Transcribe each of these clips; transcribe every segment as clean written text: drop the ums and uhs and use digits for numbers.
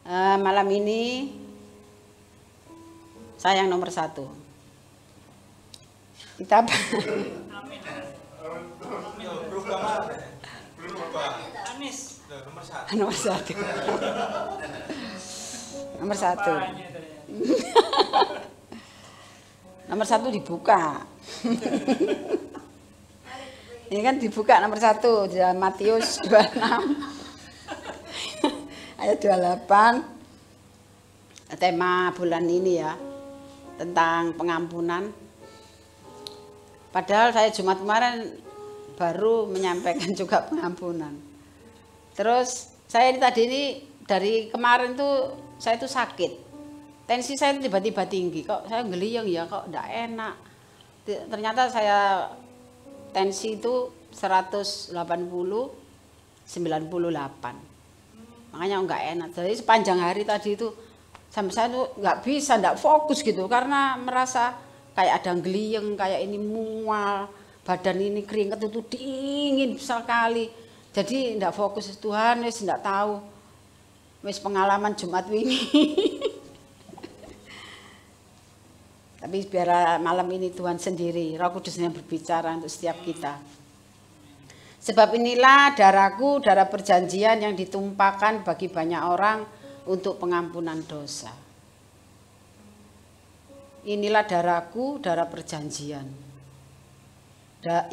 Malam ini saya yang nomor 1. Kita nomor 1. Nomor 1. Nomor 1 dibuka. Ini kan dibuka nomor 1 di Matius 26 ayat 28. Tema bulan ini ya tentang pengampunan. Padahal saya Jumat kemarin baru menyampaikan juga pengampunan. Terus saya tadi ini dari kemarin tuh saya tuh sakit. Tensi saya tiba-tiba tinggi. Kok saya ngeliyeng ya, kok enggak enak. Ternyata saya tensi itu 180/98. Makanya enggak enak. Jadi sepanjang hari tadi itu sampai saya tuh enggak bisa, enggak fokus gitu karena merasa kayak ada ngeliyeng, kayak ini mual, badan ini keringet itu dingin sekali. Jadi enggak fokus. Tuhan wis enggak tahu. Wis pengalaman Jumat wingi. Tapi biar malam ini Tuhan sendiri, Roh Kudus yang berbicara untuk setiap kita. Sebab inilah darahku, darah perjanjian yang ditumpahkan bagi banyak orang untuk pengampunan dosa. Inilah darahku, darah perjanjian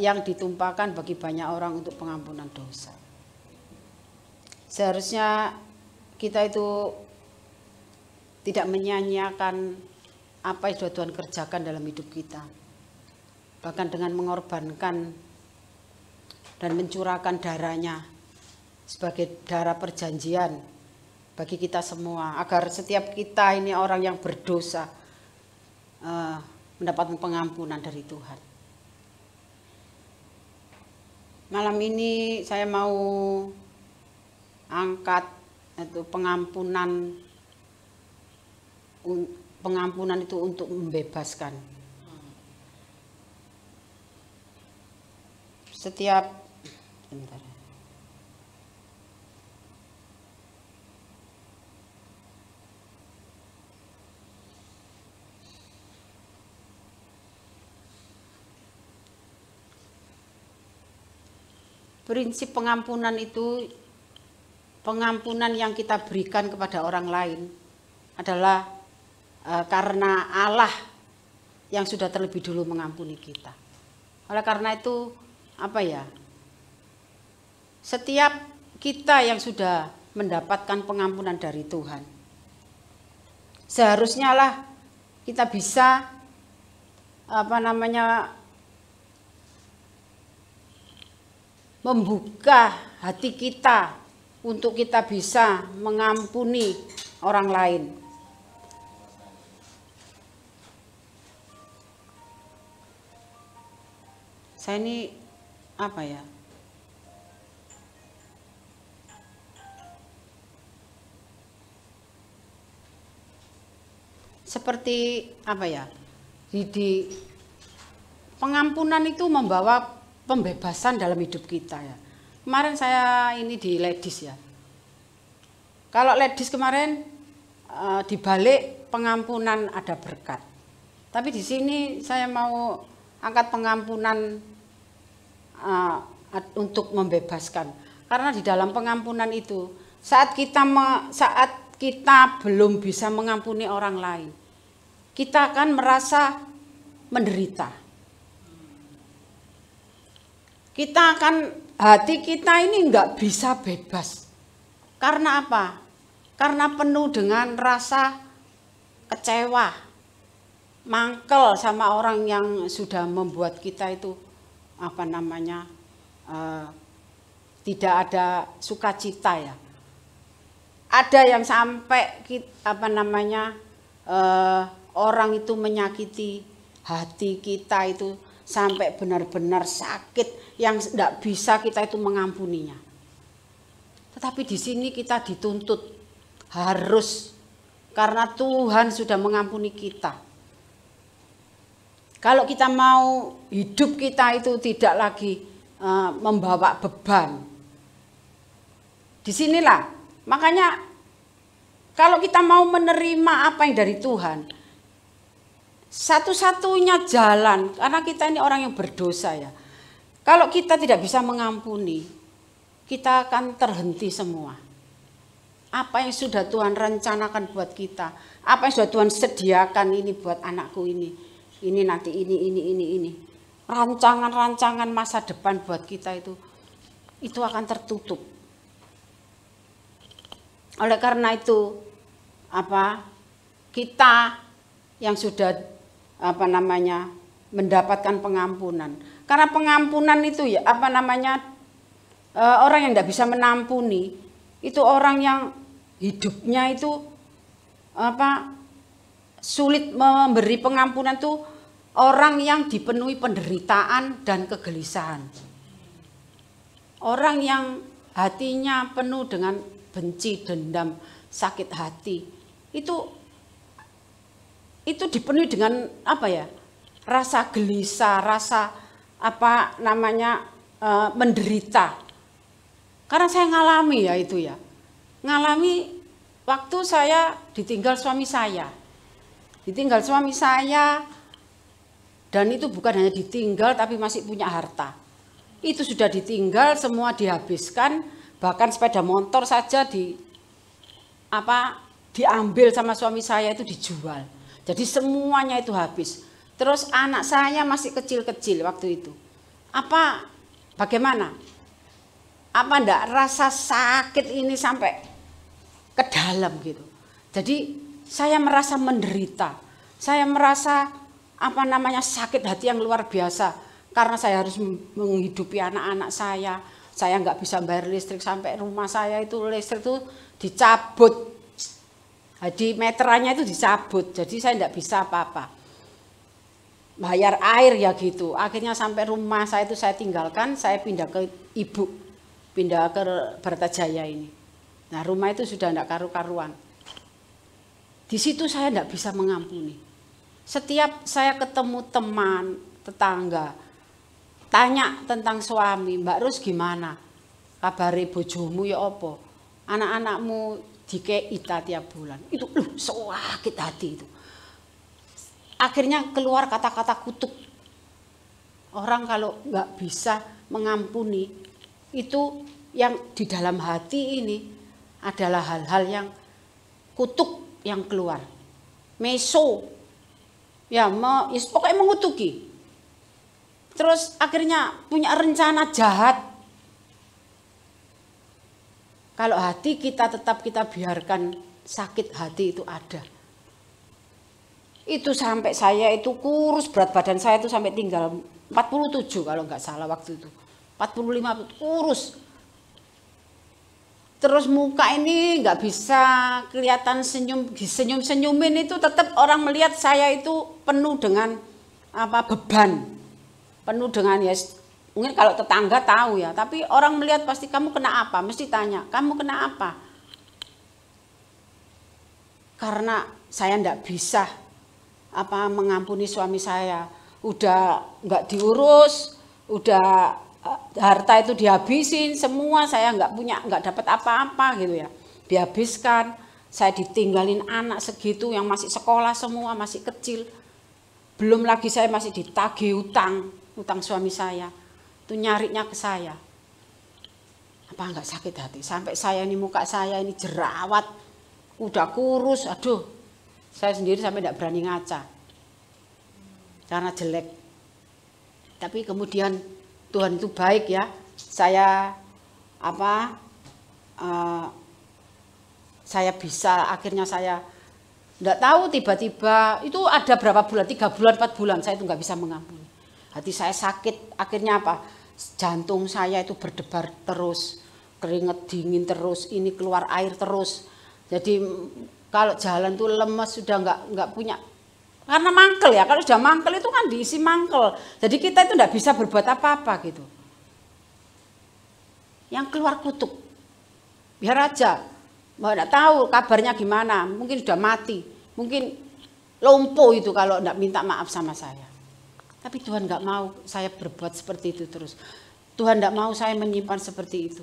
yang ditumpahkan bagi banyak orang untuk pengampunan dosa. Seharusnya kita itu tidak menyanyiakan apa yang sudah Tuhan kerjakan dalam hidup kita. Bahkan dengan mengorbankan dan mencurahkan darahnya sebagai darah perjanjian bagi kita semua. Agar setiap kita ini orang yang berdosa mendapatkan pengampunan dari Tuhan. Malam ini saya mau angkat itu pengampunan itu untuk membebaskan. Setiap bentar. Prinsip pengampunan itu, pengampunan yang kita berikan kepada orang lain adalah karena Allah yang sudah terlebih dulu mengampuni kita. Oleh karena itu, setiap kita yang sudah mendapatkan pengampunan dari Tuhan, seharusnya lah kita bisa membuka hati kita untuk kita bisa mengampuni orang lain. Saya ini seperti di pengampunan itu membawa pembebasan dalam hidup kita ya. Kemarin saya ini di Ladies ya. Kalau Ladies kemarin di balik pengampunan ada berkat. Tapi di sini saya mau angkat pengampunan untuk membebaskan. Karena di dalam pengampunan itu saat kita belum bisa mengampuni orang lain, kita akan merasa menderita. Hati kita ini enggak bisa bebas. Karena apa? Karena penuh dengan rasa kecewa, mangkel sama orang yang sudah membuat kita itu tidak ada sukacita ya. Ada yang sampai orang itu menyakiti hati kita itu sampai benar-benar sakit yang tidak bisa kita itu mengampuninya. Tetapi di sini kita dituntut harus, karena Tuhan sudah mengampuni kita. Kalau kita mau hidup kita itu tidak lagi membawa beban. Disinilah, makanya Kalau kita mau menerima apa yang dari Tuhan, satu-satunya jalan, karena kita ini orang yang berdosa ya. Kalau kita tidak bisa mengampuni, kita akan terhenti semua. Apa yang sudah Tuhan rencanakan buat kita, apa yang sudah Tuhan sediakan ini buat anakku ini nanti ini. Rancangan-rancangan masa depan buat kita itu akan tertutup. Oleh karena itu, kita yang sudah mendapatkan pengampunan. Karena pengampunan itu ya orang yang tidak bisa menampuni itu orang yang hidupnya itu sulit memberi pengampunan itu orang yang dipenuhi penderitaan dan kegelisahan. Orang yang hatinya penuh dengan benci, dendam, sakit hati. Itu dipenuhi dengan rasa gelisah, rasa menderita. Karena saya ngalami ya itu ya. Ngalami waktu saya ditinggal suami saya. Ditinggal suami saya, dan itu bukan hanya ditinggal tapi masih punya harta. Itu sudah ditinggal, semua dihabiskan, bahkan sepeda motor saja diambil sama suami saya, itu dijual. Jadi semuanya itu habis. Terus anak saya masih kecil-kecil waktu itu. Bagaimana? Enggak rasa sakit ini sampai ke dalam gitu. Jadi saya merasa menderita. Saya merasa sakit hati yang luar biasa. Karena saya harus menghidupi anak-anak saya. Saya nggak bisa bayar listrik, sampai rumah saya itu listrik itu dicabut. Jadi meterannya itu dicabut. Jadi saya nggak bisa apa-apa. Bayar air ya gitu. Akhirnya sampai rumah saya itu saya tinggalkan, saya pindah ke ibu. Pindah ke Bratajaya ini. Nah, rumah itu sudah nggak karu-karuan. Di situ saya nggak bisa mengampuni. Setiap saya ketemu teman, tetangga, tanya tentang suami, Mbak Rus gimana? Kabare bojomu ya apa? Anak-anakmu dikei tiap bulan. Itu sakit hati itu. Akhirnya keluar kata-kata kutuk. Orang kalau nggak bisa mengampuni, itu yang di dalam hati ini adalah hal-hal yang kutuk yang keluar. Meso. Pokoknya mengutuki. Terus akhirnya punya rencana jahat. Kalau hati kita tetap kita biarkan sakit hati itu ada. Itu sampai saya itu kurus, berat badan saya itu sampai tinggal 47 kalau nggak salah waktu itu. 45 kurus. Terus muka ini nggak bisa kelihatan senyum-senyumin, itu tetap orang melihat saya itu penuh dengan beban. Penuh dengan mungkin kalau tetangga tahu ya, tapi orang melihat pasti kamu kena apa, mesti tanya, kamu kena apa? Karena saya nggak bisa mengampuni suami saya. Udah nggak diurus, udah harta itu dihabisin semua, saya nggak dapat apa-apa gitu ya, dihabiskan. Saya ditinggalin anak segitu yang masih sekolah semua, masih kecil, belum lagi saya masih ditagih utang suami saya itu nyarinya ke saya. Nggak sakit hati sampai saya ini, muka saya ini jerawat, udah kurus, aduh, saya sendiri sampai nggak berani ngaca karena jelek. Tapi kemudian Tuhan itu baik ya. Saya saya bisa, akhirnya saya enggak tahu, tiba-tiba itu ada berapa bulan, 3 bulan 4 bulan saya itu nggak bisa mengampuni. Hati saya sakit, akhirnya jantung saya itu berdebar terus, keringet dingin terus, ini keluar air terus. Jadi kalau jalan tuh lemes, sudah nggak punya, karena mangkel ya, kalau sudah mangkel itu kan diisi mangkel. Jadi kita itu enggak bisa berbuat apa-apa gitu. Yang keluar kutuk. Biar aja. Mau enggak tahu kabarnya gimana, mungkin sudah mati. Mungkin lumpuh itu kalau enggak minta maaf sama saya. Tapi Tuhan enggak mau saya berbuat seperti itu terus. Tuhan enggak mau saya menyimpan seperti itu.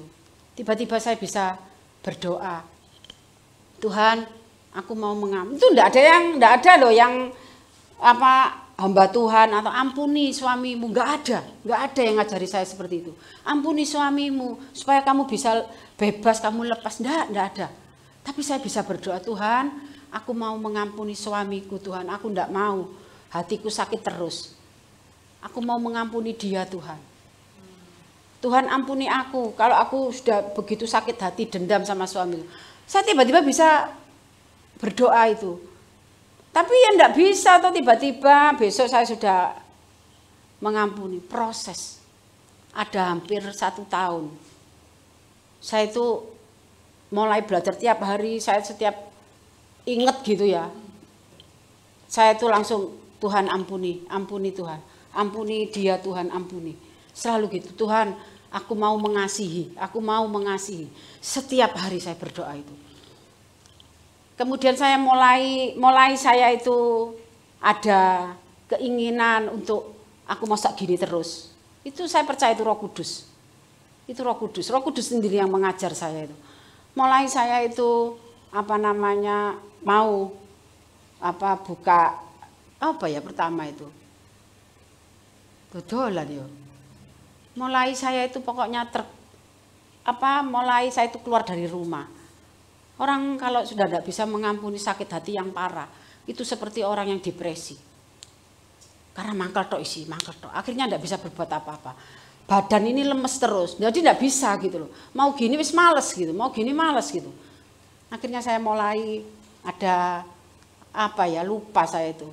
Tiba-tiba saya bisa berdoa. Tuhan, Aku mau mengampuni. Itu enggak ada loh yang apa hamba Tuhan atau ampuni suamimu, enggak ada yang ngajari saya seperti itu. Ampuni suamimu supaya kamu bisa bebas, kamu lepas. Enggak ada. Tapi saya bisa berdoa, Tuhan, aku mau mengampuni suamiku, Tuhan. Aku enggak mau hatiku sakit terus. Aku mau mengampuni dia, Tuhan. Tuhan ampuni aku kalau aku sudah begitu sakit hati, dendam sama suami. Saya tiba-tiba bisa berdoa itu. Tapi ya enggak bisa atau tiba-tiba besok saya sudah mengampuni. Proses. Ada hampir 1 tahun. Saya itu mulai belajar tiap hari, saya setiap ingat gitu ya. Saya itu langsung, Tuhan ampuni Tuhan. Ampuni dia Tuhan, ampuni. Selalu gitu, Tuhan aku mau mengasihi. Setiap hari saya berdoa itu. Kemudian saya mulai saya itu ada keinginan untuk aku masak gini terus. Itu saya percaya itu Roh Kudus. Itu Roh Kudus. Roh Kudus sendiri yang mengajar saya itu. Mulai saya itu mau buka pertama itu. Dodolan ya. Mulai saya itu pokoknya mulai saya itu keluar dari rumah. Orang kalau sudah tidak bisa mengampuni sakit hati yang parah, itu seperti orang yang depresi. Karena mangkel tok. Akhirnya tidak bisa berbuat apa-apa. Badan ini lemes terus, jadi tidak bisa gitu loh. Mau gini wis males gitu, Akhirnya saya mulai ada lupa saya itu.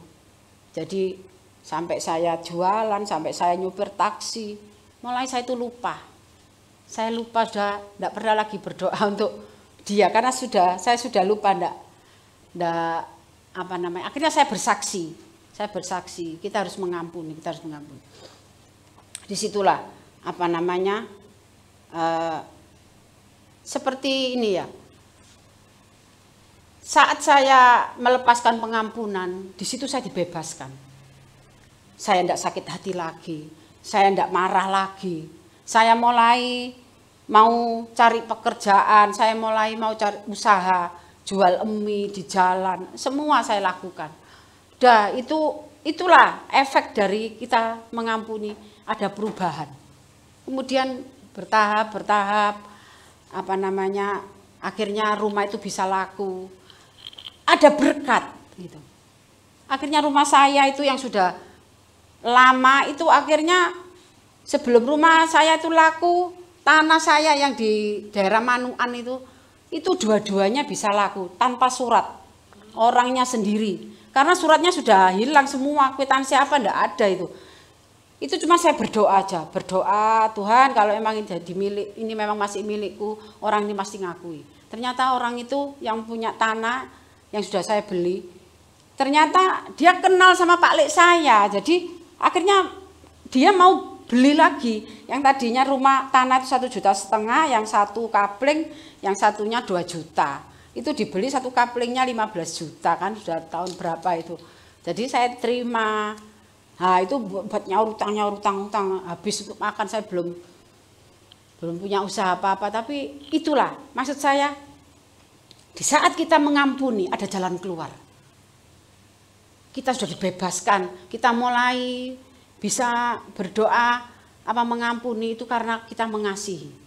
Jadi sampai saya jualan, sampai saya nyupir taksi, mulai saya itu lupa. Saya lupa sudah tidak pernah lagi berdoa untuk dia karena saya sudah lupa akhirnya saya bersaksi kita harus mengampuni. Disitulah seperti ini ya, saat saya melepaskan pengampunan, di situ saya dibebaskan. Saya tidak sakit hati lagi, saya tidak marah lagi, saya mulai mau cari pekerjaan, saya mulai mau cari usaha, jual mie di jalan, semua saya lakukan. Itulah efek dari kita mengampuni, ada perubahan. Kemudian bertahap, akhirnya rumah itu bisa laku, ada berkat gitu. Akhirnya rumah saya itu yang sudah lama itu akhirnya sebelum rumah saya itu laku, tanah saya yang di daerah Manuan itu dua-duanya bisa laku tanpa surat, orangnya sendiri. Karena suratnya sudah hilang semua, kwitansi apa enggak ada itu. Itu cuma saya berdoa aja, Tuhan kalau emang ini memang masih milikku, orang ini pasti ngakui. Ternyata orang itu yang punya tanah yang sudah saya beli, ternyata dia kenal sama Pak Lek saya, jadi akhirnya dia mau beli lagi. Yang tadinya rumah tanah itu 1,5 juta, yang satu kapling, yang satunya 2 juta. Itu dibeli satu kaplingnya 15 juta kan sudah tahun berapa itu. Jadi saya terima. Nah itu buat nyaur utang, habis untuk makan saya belum punya usaha apa-apa. Tapi itulah maksud saya, di saat kita mengampuni ada jalan keluar. Kita sudah dibebaskan, kita mulai bisa berdoa mengampuni itu karena kita mengasihi.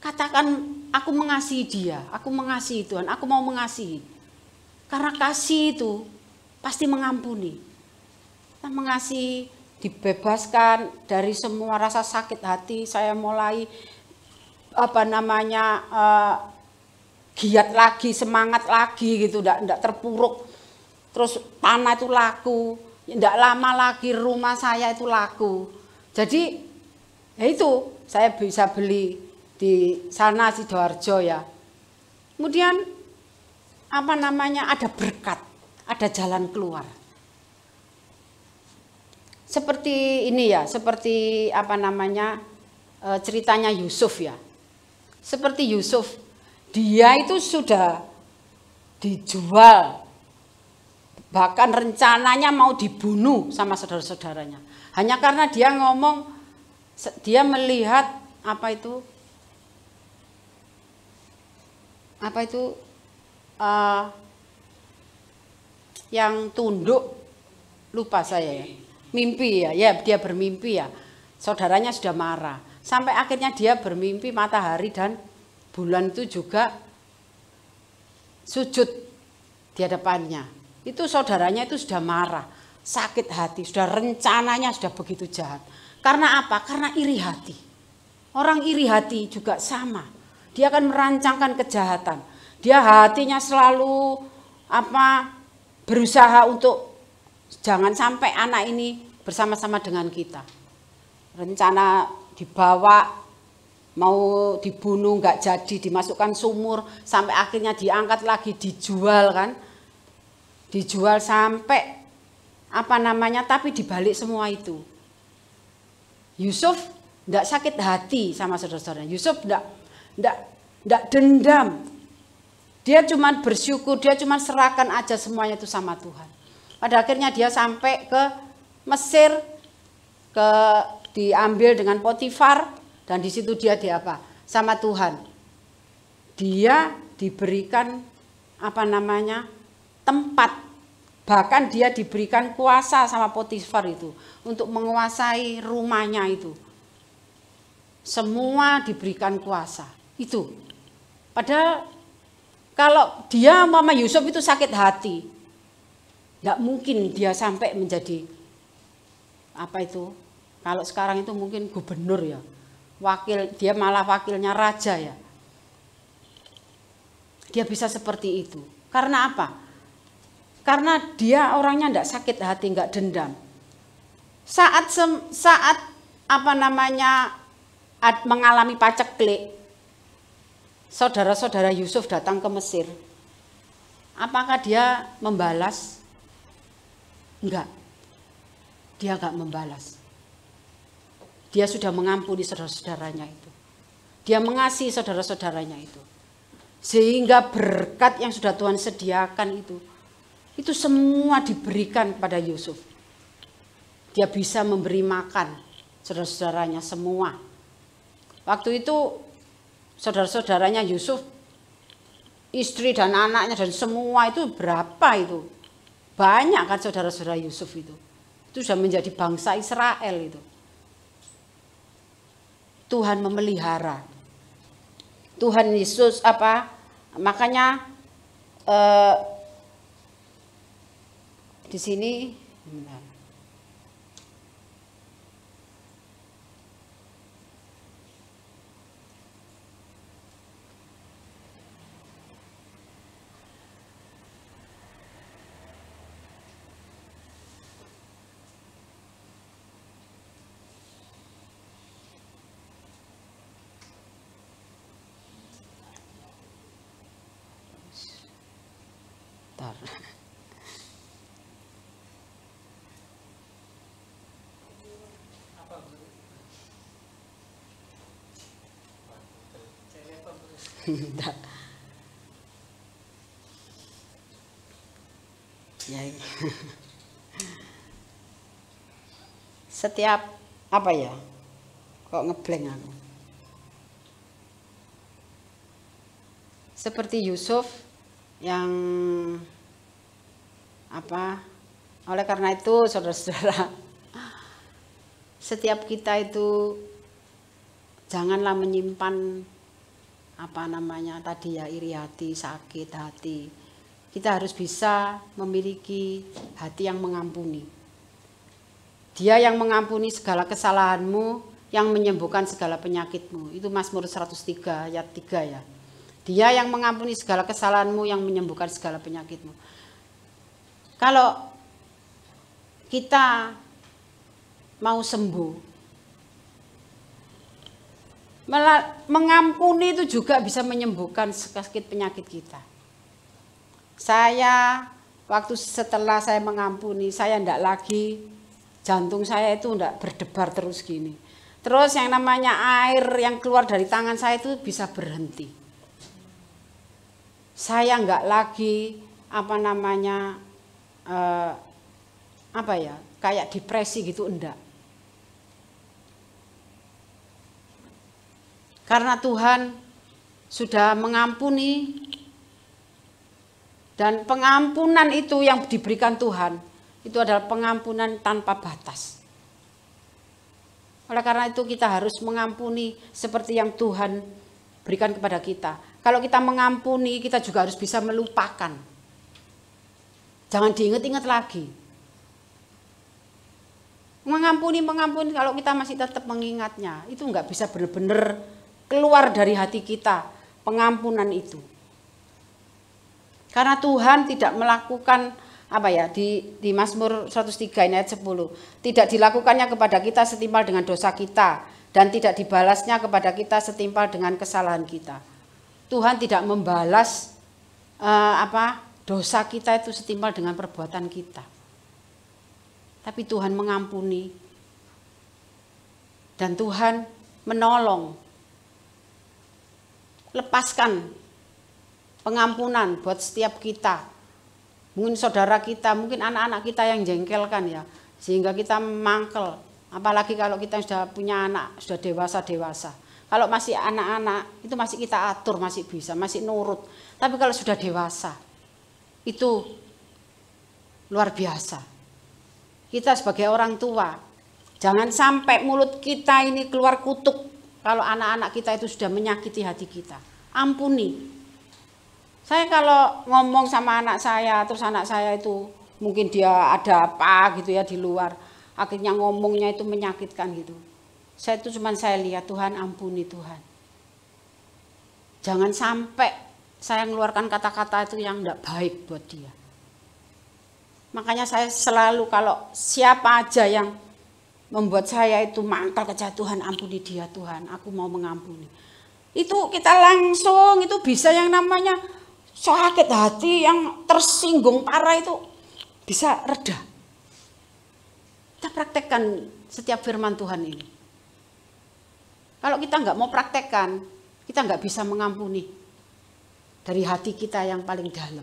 Katakan aku mengasihi dia, aku mengasihi Tuhan, aku mau mengasihi. Karena kasih itu pasti mengampuni. Kita mengasihi, dibebaskan dari semua rasa sakit hati. Saya mulai giat lagi, semangat lagi gitu, enggak terpuruk. Terus tanah itu laku. Tidak lama lagi rumah saya itu laku. Jadi ya itu saya bisa beli di sana Sidoarjo ya. Kemudian ada berkat, ada jalan keluar. Seperti ini ya, seperti ceritanya Yusuf ya. Seperti Yusuf, dia itu sudah dijual. Bahkan rencananya mau dibunuh sama saudara-saudaranya. Hanya karena dia dia melihat yang tunduk, lupa saya ya, mimpi ya, ya dia bermimpi ya, saudaranya sudah marah. Sampai akhirnya dia bermimpi matahari dan bulan itu juga sujud di hadapannya. Itu saudaranya itu sudah marah, sakit hati, sudah rencananya sudah begitu jahat. Karena apa? Karena iri hati. Orang iri hati juga sama. Dia akan merancangkan kejahatan. Dia hatinya selalu berusaha untuk jangan sampai anak ini bersama-sama dengan kita. Rencana dibawa, mau dibunuh nggak jadi, dimasukkan sumur, sampai akhirnya diangkat lagi, dijual kan. Dijual sampai tapi dibalik semua itu Yusuf tidak sakit hati sama saudara-saudaranya. Yusuf tidak dendam. Dia cuma bersyukur, dia cuma serahkan aja semuanya itu sama Tuhan. Pada akhirnya dia sampai ke Mesir, diambil dengan Potifar, dan di situ dia sama Tuhan. Dia diberikan tempat, bahkan dia diberikan kuasa sama Potifar itu untuk menguasai rumahnya itu. Semua diberikan kuasa itu. Padahal kalau dia Mama Yusuf itu sakit hati, nggak mungkin dia sampai menjadi kalau sekarang itu mungkin gubernur ya, wakil, dia malah wakilnya raja ya. Dia bisa seperti itu. Karena apa? Karena dia orangnya enggak sakit hati, enggak dendam. Saat mengalami paceklik, saudara-saudara Yusuf datang ke Mesir. Apakah dia membalas? Enggak. Dia enggak membalas. Dia sudah mengampuni saudara-saudaranya itu. Dia mengasihi saudara-saudaranya itu. Sehingga berkat yang sudah Tuhan sediakan itu semua diberikan kepada Yusuf. Dia bisa memberi makan saudara-saudaranya semua. Waktu itu saudara-saudaranya Yusuf, istri dan anaknya dan semua itu berapa itu? Banyak kan saudara-saudara Yusuf itu. Itu sudah menjadi bangsa Israel itu. Tuhan memelihara. Tuhan Yesus makanya di sini ya. Setiap kok ngeblank aku. Seperti Yusuf yang oleh karena itu saudara-saudara, setiap kita itu janganlah menyimpan iri hati, sakit hati. Kita harus bisa memiliki hati yang mengampuni. Dia yang mengampuni segala kesalahanmu, yang menyembuhkan segala penyakitmu. Itu Mazmur 103 ayat 3 ya. Dia yang mengampuni segala kesalahanmu, yang menyembuhkan segala penyakitmu. Kalau kita mau sembuh, mengampuni itu juga bisa menyembuhkan sakit penyakit kita. Saya setelah saya mengampuni, saya enggak lagi, jantung saya itu enggak berdebar terus gini. Terus yang namanya air yang keluar dari tangan saya itu bisa berhenti. Saya enggak lagi kayak depresi gitu, enggak. Karena Tuhan sudah mengampuni, Dan pengampunan itu yang diberikan Tuhan, itu adalah pengampunan tanpa batas. Oleh karena itu kita harus mengampuni seperti yang Tuhan berikan kepada kita. Kalau kita mengampuni, kita juga harus bisa melupakan. Jangan diingat-ingat lagi. Mengampuni kalau kita masih tetap mengingatnya, itu enggak bisa benar-benar keluar dari hati kita, pengampunan itu. Karena Tuhan tidak melakukan di Mazmur 103 ayat 10, tidak dilakukannya kepada kita setimpal dengan dosa kita dan tidak dibalasnya kepada kita setimpal dengan kesalahan kita. Tuhan tidak membalas dosa kita itu setimpal dengan perbuatan kita. Tapi Tuhan mengampuni dan Tuhan menolong. Lepaskan pengampunan buat setiap kita. Mungkin saudara kita, mungkin anak-anak kita yang jengkelkan ya. Sehingga kita mangkel. Apalagi kalau kita sudah punya anak, sudah dewasa-dewasa. Kalau masih anak-anak, itu masih kita atur, masih bisa, masih nurut. Tapi kalau sudah dewasa, itu luar biasa. Kita sebagai orang tua, jangan sampai mulut kita ini keluar kutuk kalau anak-anak kita itu sudah menyakiti hati kita. Ampuni. Saya kalau ngomong sama anak saya, terus anak saya itu mungkin dia ada apa gitu ya di luar, akhirnya ngomongnya itu menyakitkan gitu. Saya lihat, Tuhan ampuni Tuhan. Jangan sampai saya mengeluarkan kata-kata itu yang tidak baik buat dia. Makanya saya selalu kalau siapa aja yang membuat saya itu mangkal kejatuhan, ampuni dia Tuhan, aku mau mengampuni. Itu kita langsung itu bisa yang namanya sakit hati yang tersinggung parah itu bisa reda. Kita praktekkan setiap firman Tuhan ini. Kalau kita nggak mau praktekkan, kita nggak bisa mengampuni dari hati kita yang paling dalam.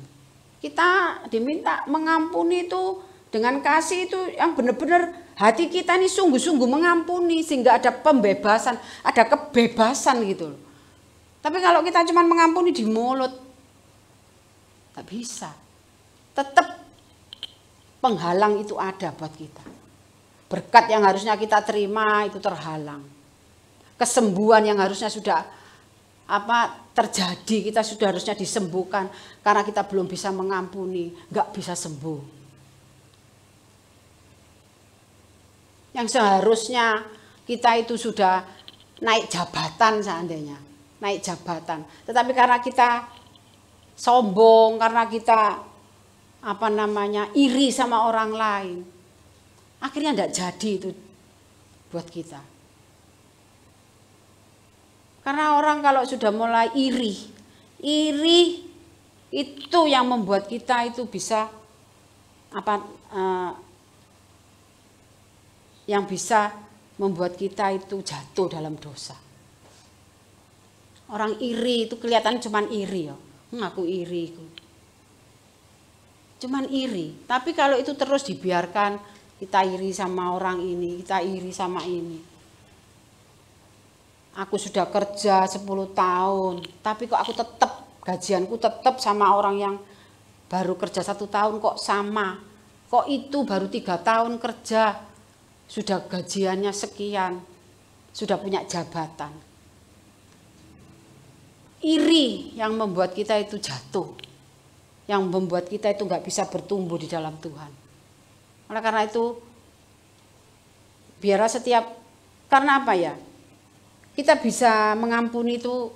Kita diminta mengampuni itu dengan kasih itu yang benar-benar hati kita ini sungguh-sungguh mengampuni sehingga ada pembebasan, ada kebebasan gitu loh. Tapi kalau kita cuma mengampuni di mulut, tak bisa. Tetap penghalang itu ada buat kita. Berkat yang harusnya kita terima itu terhalang. Kesembuhan yang harusnya sudah terjadi, kita sudah harusnya disembuhkan karena kita belum bisa mengampuni, nggak bisa sembuh. Yang seharusnya kita itu sudah naik jabatan seandainya, naik jabatan. Tetapi karena kita sombong, karena kita iri sama orang lain, akhirnya nggak jadi itu buat kita. Karena orang kalau sudah mulai iri itu yang membuat kita itu bisa yang bisa membuat kita itu jatuh dalam dosa. Orang iri itu kelihatan cuman iri ya, aku iri. Cuman iri, tapi kalau itu terus dibiarkan, kita iri sama orang ini, kita iri sama ini. Aku sudah kerja 10 tahun, tapi kok aku tetap, gajianku tetap sama orang yang baru kerja 1 tahun kok sama. Kok itu baru 3 tahun kerja, sudah gajiannya sekian, sudah punya jabatan. Iri yang membuat kita itu jatuh, yang membuat kita itu nggak bisa bertumbuh di dalam Tuhan. Oleh karena itu, biarlah karena apa ya? Kita bisa mengampuni itu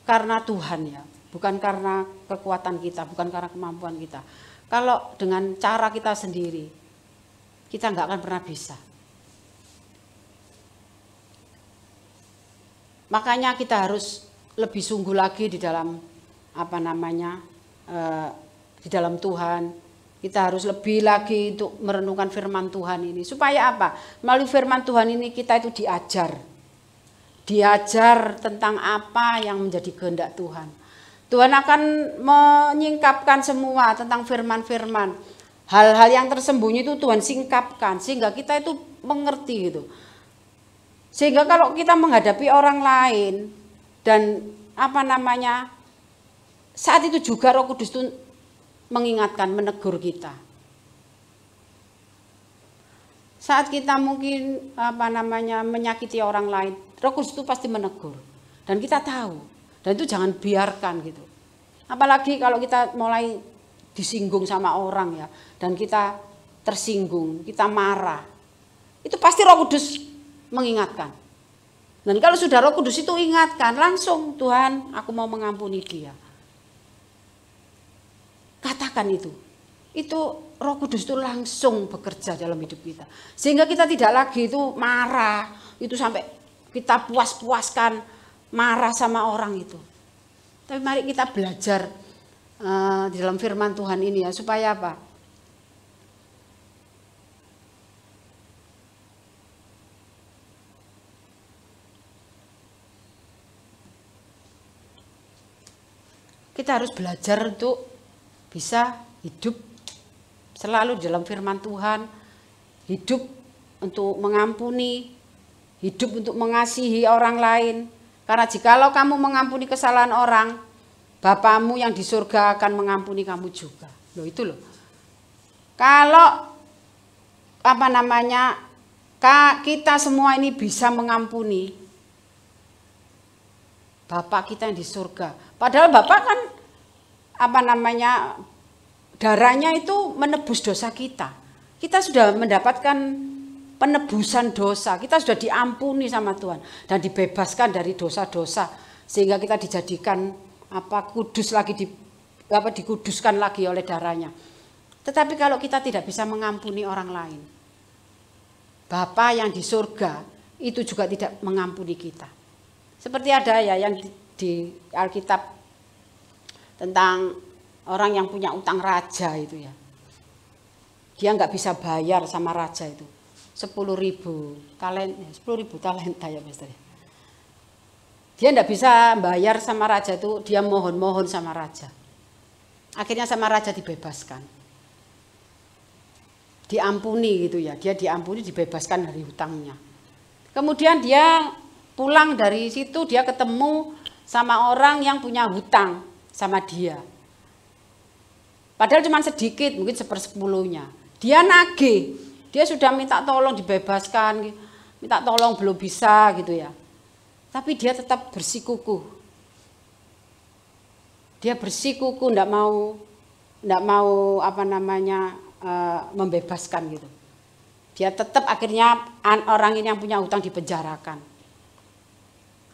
karena Tuhan ya, bukan karena kekuatan kita, bukan karena kemampuan kita. Kalau dengan cara kita sendiri, kita nggak akan pernah bisa. Makanya kita harus lebih sungguh lagi di dalam di dalam Tuhan. Kita harus lebih lagi untuk merenungkan firman Tuhan ini. Supaya apa? Melalui firman Tuhan ini kita itu diajar. Diajar tentang apa yang menjadi kehendak Tuhan. Tuhan akan menyingkapkan semua tentang firman-firman. Hal-hal yang tersembunyi itu Tuhan singkapkan. Sehingga kita itu mengerti gitu. Sehingga kalau kita menghadapi orang lain dan saat itu juga Roh Kudus itu mengingatkan, menegur kita. Saat kita mungkin menyakiti orang lain, Roh Kudus itu pasti menegur. Dan kita tahu. Dan itu jangan biarkan gitu. Apalagi kalau kita mulai disinggung sama orang ya, dan kita tersinggung, kita marah. Itu pasti Roh Kudus mengingatkan. Dan kalau sudah Roh Kudus itu ingatkan, langsung Tuhan, aku mau mengampuni dia. Katakan itu. Itu Roh Kudus itu langsung bekerja dalam hidup kita. Sehingga kita tidak lagi itu marah, itu sampai kita puas-puaskan marah sama orang itu. Tapi mari kita belajar di dalam firman Tuhan ini ya, supaya apa? Kita harus belajar untuk bisa hidup selalu dalam firman Tuhan, hidup untuk mengampuni, hidup untuk mengasihi orang lain. Karena jikalau kamu mengampuni kesalahan orang, Bapamu yang di surga akan mengampuni kamu juga. Loh itu loh. Kalau kita semua ini bisa mengampuni Bapak kita yang di surga. Padahal Bapak kan darahnya itu menebus dosa kita. Kita sudah mendapatkan penebusan dosa. Kita sudah diampuni sama Tuhan dan dibebaskan dari dosa-dosa sehingga kita dijadikan kudus lagi, dikuduskan lagi oleh darahnya. Tetapi kalau kita tidak bisa mengampuni orang lain, Bapa yang di surga itu juga tidak mengampuni kita. Seperti ada ya yang di Alkitab tentang orang yang punya utang raja itu ya. Dia nggak bisa bayar sama raja itu. 10.000 talenta ya Mister. Dia nggak bisa bayar sama raja itu, dia mohon-mohon sama raja. Akhirnya sama raja dibebaskan. Diampuni gitu ya, dia diampuni, dibebaskan dari hutangnya. Kemudian dia pulang dari situ, dia ketemu sama orang yang punya hutang sama dia. Padahal cuma sedikit, mungkin 1/10-nya. Dia nagih, dia sudah minta tolong dibebaskan, minta tolong belum bisa gitu ya. Tapi dia tetap bersikukuh. Dia bersikukuh, enggak mau membebaskan gitu. Dia tetap akhirnya orang ini yang punya hutang dipenjarakan.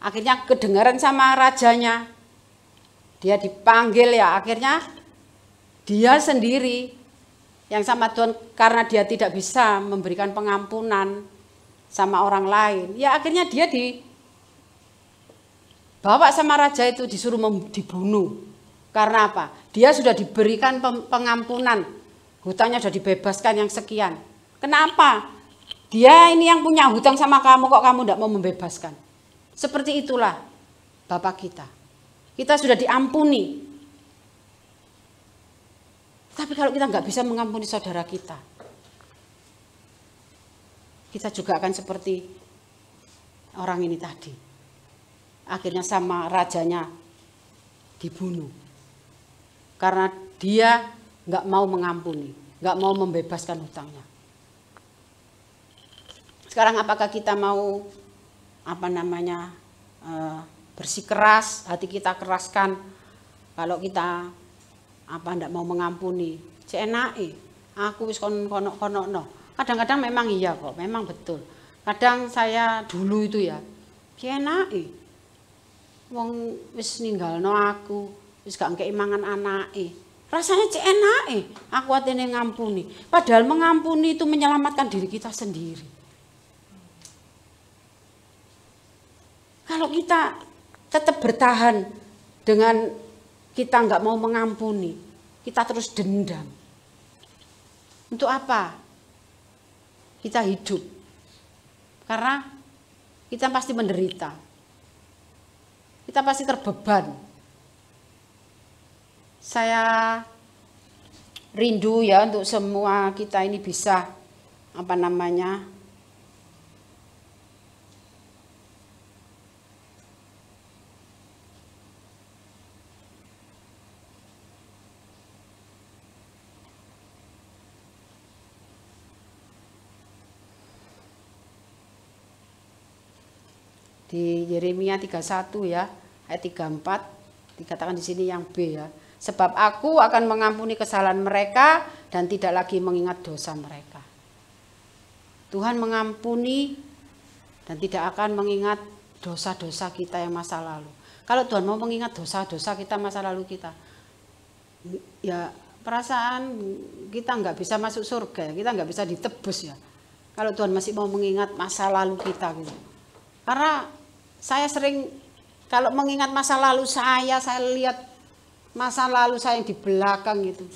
Akhirnya kedengaran sama rajanya. Dia dipanggil ya, akhirnya dia sendiri yang sama Tuhan karena dia tidak bisa memberikan pengampunan sama orang lain. Ya akhirnya dia dibawa sama raja itu disuruh dibunuh. Karena apa? Dia sudah diberikan pengampunan. Hutangnya sudah dibebaskan yang sekian. Kenapa? Dia ini yang punya hutang sama kamu, kok kamu tidak mau membebaskan? Seperti itulah Bapak kita. Kita sudah diampuni. Tapi kalau kita nggak bisa mengampuni saudara kita, kita juga akan seperti orang ini tadi. Akhirnya sama rajanya dibunuh. Karena dia nggak mau mengampuni, nggak mau membebaskan hutangnya. Sekarang apakah kita mau bersikeras, hati kita keraskan kalau kita ndak mau mengampuni, cenake aku wis kono. Kadang-kadang memang iya kok, memang betul. Kadang saya dulu itu ya, cenake wong wis ninggalno aku, wis gak ngekeki mangan anake. Rasanya cenake aku atene ngampuni. Padahal mengampuni itu menyelamatkan diri kita sendiri. Kalau kita tetap bertahan dengan kita nggak mau mengampuni, kita terus dendam. Untuk apa? Kita hidup. Karena kita pasti menderita. Kita pasti terbeban. Saya rindu ya untuk semua kita ini bisa Di Yeremia 31 ya, ayat 34 dikatakan di sini yang B ya. Sebab aku akan mengampuni kesalahan mereka dan tidak lagi mengingat dosa mereka. Tuhan mengampuni dan tidak akan mengingat dosa-dosa kita yang masa lalu. Kalau Tuhan mau mengingat dosa-dosa kita masa lalu kita, ya perasaan kita nggak bisa masuk surga, kita nggak bisa ditebus ya. Kalau Tuhan masih mau mengingat masa lalu kita gitu. Karena saya sering kalau mengingat masa lalu saya lihat masa lalu saya yang di belakang gitu.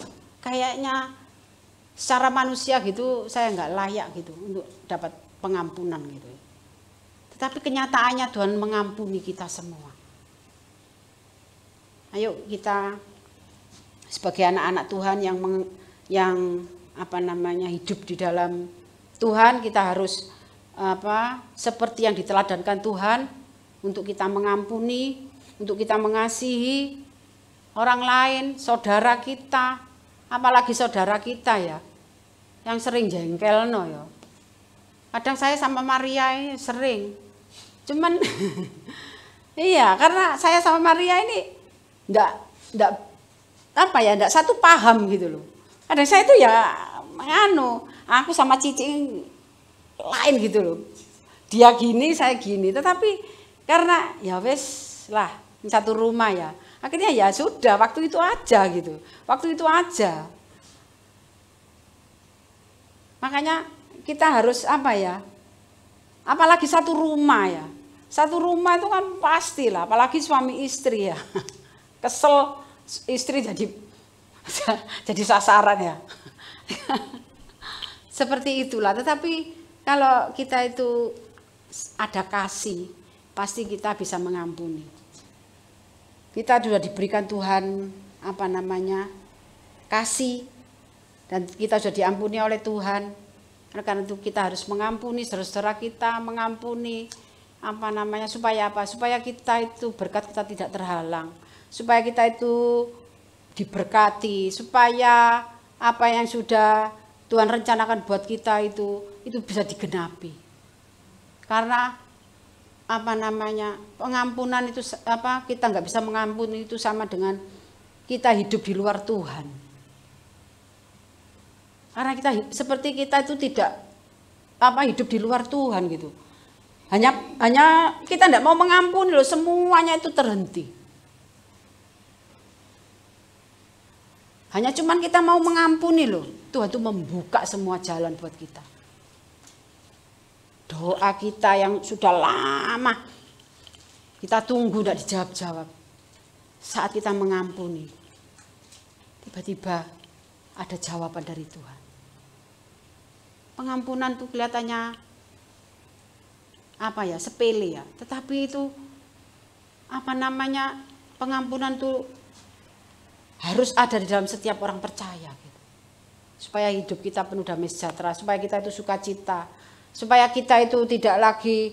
Kayaknya secara manusia gitu saya nggak layak gitu untuk dapat pengampunan gitu. Tetapi kenyataannya Tuhan mengampuni kita semua. Ayo kita sebagai anak-anak Tuhan yang hidup di dalam Tuhan, kita harus seperti yang diteladankan Tuhan untuk kita mengampuni, untuk kita mengasihi orang lain, saudara kita, apalagi saudara kita ya yang sering jengkel ya. Kadang saya sama Maria ini sering, cuman iya karena saya sama Maria ini enggak satu paham gitu loh. Kadang saya itu ya aku sama Cici lain gitu loh. Dia gini, saya gini. Tetapi karena ya wes lah satu rumah ya. Akhirnya ya sudah waktu itu aja gitu. Waktu itu aja. Makanya kita harus apalagi satu rumah ya. Satu rumah itu kan pastilah, apalagi suami istri ya. Kesel istri jadi sasaran ya. Seperti itulah. Tetapi kalau kita itu ada kasih, pasti kita bisa mengampuni. Kita sudah diberikan Tuhan kasih, dan kita sudah diampuni oleh Tuhan. Karena itu kita harus mengampuni saudara kita, mengampuni supaya apa? Supaya kita itu berkat kita tidak terhalang, supaya kita itu diberkati, supaya apa yang sudah Tuhan rencanakan buat kita itu bisa digenapi. Karena pengampunan itu kita nggak bisa mengampuni itu sama dengan kita hidup di luar Tuhan. Karena seperti kita itu tidak hidup di luar Tuhan gitu. Hanya kita tidak mau mengampuni loh, semuanya itu terhenti. Hanya cuman kita mau mengampuni loh, Tuhan itu membuka semua jalan buat kita. Doa kita yang sudah lama kita tunggu tidak dijawab-jawab. Saat kita mengampuni, tiba-tiba ada jawaban dari Tuhan. Pengampunan itu kelihatannya sepele ya, tetapi itu pengampunan itu harus ada di dalam setiap orang percaya gitu. Supaya hidup kita penuh damai sejahtera, supaya kita itu sukacita, supaya kita itu tidak lagi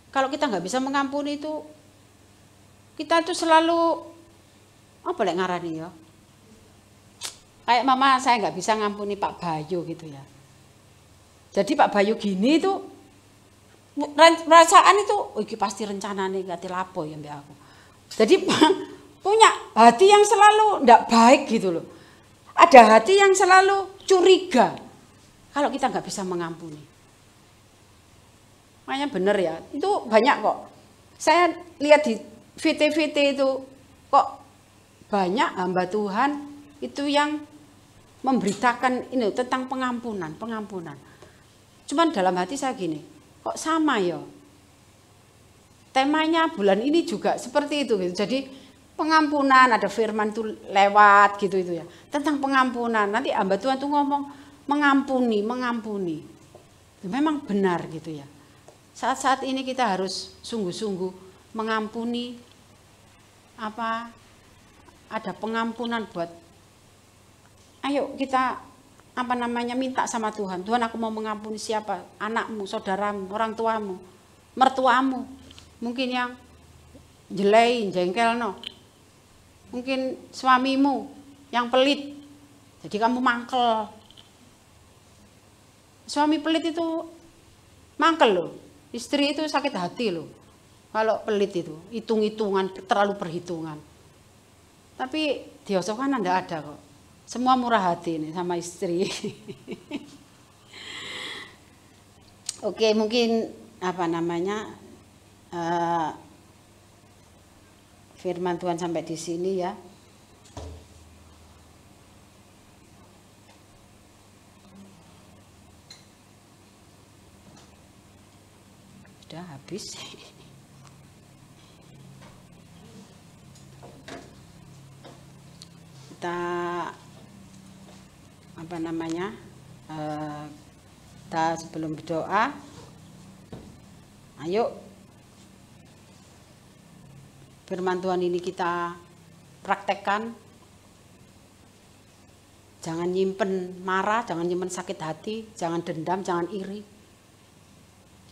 kalau kita nggak bisa mengampuni itu, kita itu selalu ngarani ya, kayak mama saya nggak bisa ngampuni Pak Bayu gitu ya. Jadi Pak Bayu gini itu perasaan itu, iki pasti rencanane gati lapo ya mbak aku. Jadi punya hati yang selalu ndak baik gitu loh. Ada hati yang selalu curiga kalau kita nggak bisa mengampuni. Makanya bener ya, itu banyak kok. Saya lihat di VT-VT itu kok banyak hamba Tuhan itu yang memberitakan ini tentang pengampunan. Cuman dalam hati saya gini, kok sama ya? Temanya bulan ini juga seperti itu gitu. Jadi pengampunan, ada firman itu lewat gitu itu ya. Tentang pengampunan. Nanti hamba Tuhan tuh ngomong mengampuni. Memang benar gitu ya. Saat-saat ini kita harus sungguh-sungguh mengampuni ada pengampunan buat. Ayo kita minta sama Tuhan. Tuhan, aku mau mengampuni siapa? Anakmu, saudaramu, orang tuamu, mertuamu. Mungkin yang jengkel no. Mungkin suamimu yang pelit. Jadi kamu mangkel. Suami pelit itu mangkel loh. Istri itu sakit hati loh. Kalau pelit itu, hitung-hitungan, terlalu perhitungan. Tapi di Yosef kan enggak ada kok. Semua murah hati nih sama istri. Oke, mungkin firman Tuhan sampai di sini ya. Sudah habis. Kita kita sebelum berdoa, ayo firman Tuhan ini kita praktekkan. Jangan nyimpen marah, jangan nyimpen sakit hati, jangan dendam, jangan iri.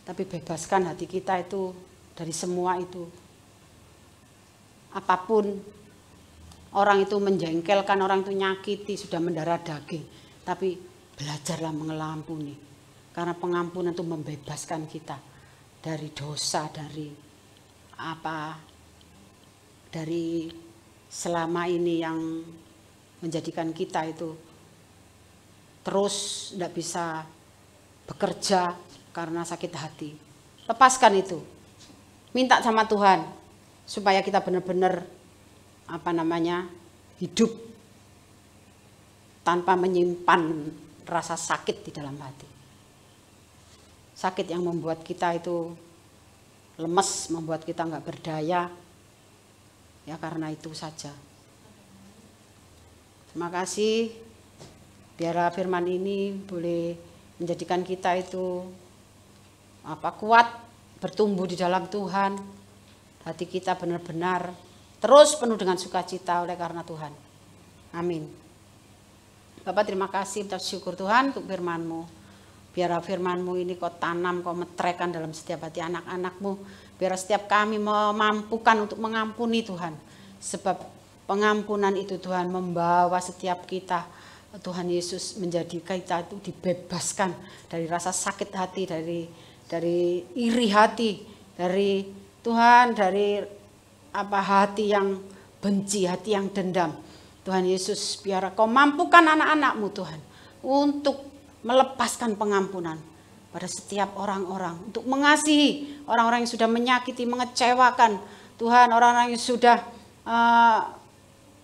Tapi bebaskan hati kita itu dari semua itu. Apapun orang itu menjengkelkan, orang itu nyakiti, sudah mendarah daging. Tapi belajarlah mengampuni. Karena pengampunan itu membebaskan kita dari dosa, dari selama ini yang menjadikan kita itu terus tidak bisa bekerja karena sakit hati. Lepaskan itu. Minta sama Tuhan supaya kita benar-benar hidup tanpa menyimpan rasa sakit di dalam hati. Sakit yang membuat kita itu lemes, membuat kita nggak berdaya. Ya karena itu saja. Terima kasih. Biarlah firman ini boleh menjadikan kita itu kuat, bertumbuh di dalam Tuhan. Hati kita benar-benar terus penuh dengan sukacita oleh karena Tuhan. Amin. Bapak terima kasih, kita syukur Tuhan untuk firman-Mu. Biar firman-Mu ini kau tanam, kau metrekan dalam setiap hati anak-anak-Mu. Biar setiap kami memampukan untuk mengampuni Tuhan. Sebab pengampunan itu Tuhan membawa setiap kita, Tuhan Yesus menjadi kita itu dibebaskan dari rasa sakit hati, dari iri hati, dari Tuhan, dari hati yang benci, hati yang dendam. Tuhan Yesus, biar kau mampukan anak-anak-Mu Tuhan untuk melepaskan pengampunan pada setiap orang-orang, untuk mengasihi orang-orang yang sudah menyakiti, mengecewakan Tuhan, orang-orang yang sudah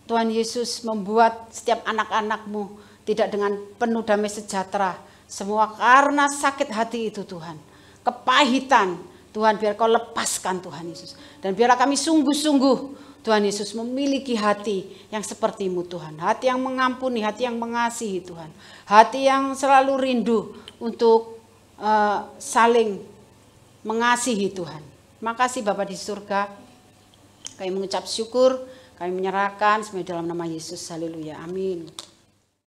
Tuhan Yesus membuat setiap anak-anak-Mu tidak dengan penuh damai sejahtera. Semua karena sakit hati itu Tuhan, kepahitan Tuhan, biar kau lepaskan Tuhan Yesus. Dan biarlah kami sungguh-sungguh Tuhan Yesus memiliki hati yang seperti-Mu Tuhan. Hati yang mengampuni, hati yang mengasihi Tuhan. Hati yang selalu rindu untuk saling mengasihi Tuhan. Makasih Bapa di surga. Kami mengucap syukur, kami menyerahkan semua dalam nama Yesus. Haleluya. Amin.